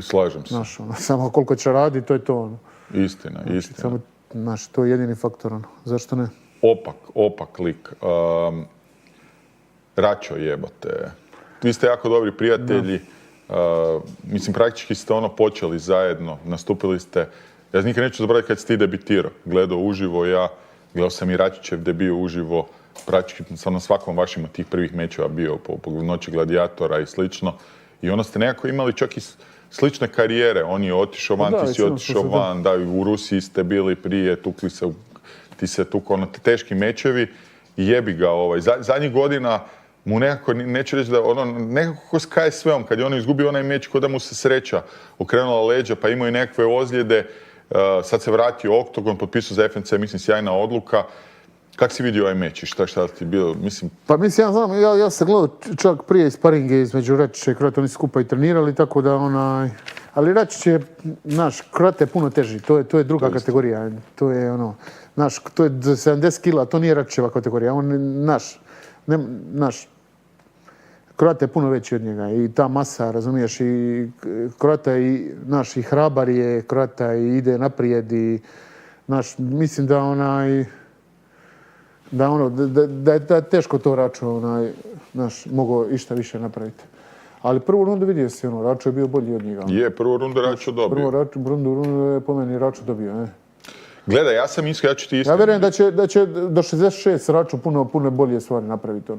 Slažem se. Znaš, samo koliko će raditi, to je to. Istina. Samo, znaš, to je jedini faktor. Zašto ne? Opak lik. Račo jebote. Vi ste jako dobri prijatelji. Mislim, praktički ste počeli zajedno. Nastupili ste. Ja nikad neću zaboraviti kad si ti debitirao. Gledao uživo gledao sam i Račićev debiju uživo. Praktički sam na svakom vašim od tih prvih mečeva bio po Noći gladijatora i slično. I onda ste nekako imali čak i slične karijere. On je otišao van, ti si otišao van. Da, u Rusiji ste bili prije, tukli se, ti se tukao teški mečevi. I jebi ga, zadnjih godina mu nekako, neću reći da nekako s KSV-om, kad je on izgubio onaj meč, kod da mu se sreća okrenula leđa, pa imao i nekakve ozljede. Sad se vratio Oktogon, potpisao za FNC, mislim, sjajna odluka. Kako si vidio ovaj meč i šta ti bilo? Pa mislim, ja znam, ja sam gledao čak prije sparinge između Račića i Kroata, oni su skupa i trenirali, tako da ali Račić je, naš, Kroata je puno teži, to je druga kategorija. To je naš, to je 70 kila, to nije Račićeva kategorija, on naš, Kroata je puno veći od njega i ta masa, razumiješ, i Kroata je naš i hrabar je, Kroata i ide naprijed i naš, mislim da je teško to Račo mogao išta više napraviti. Ali prvu rundu vidio si, Račo je bio bolji od njega. Je, prvu rundu Račo dobio. Prvu rundu je po meni Račo dobio, Gledaj, ja sam iskren, ja ću ti iskren. Ja vjerujem da će do 66 Račo puno bolje stvari napraviti,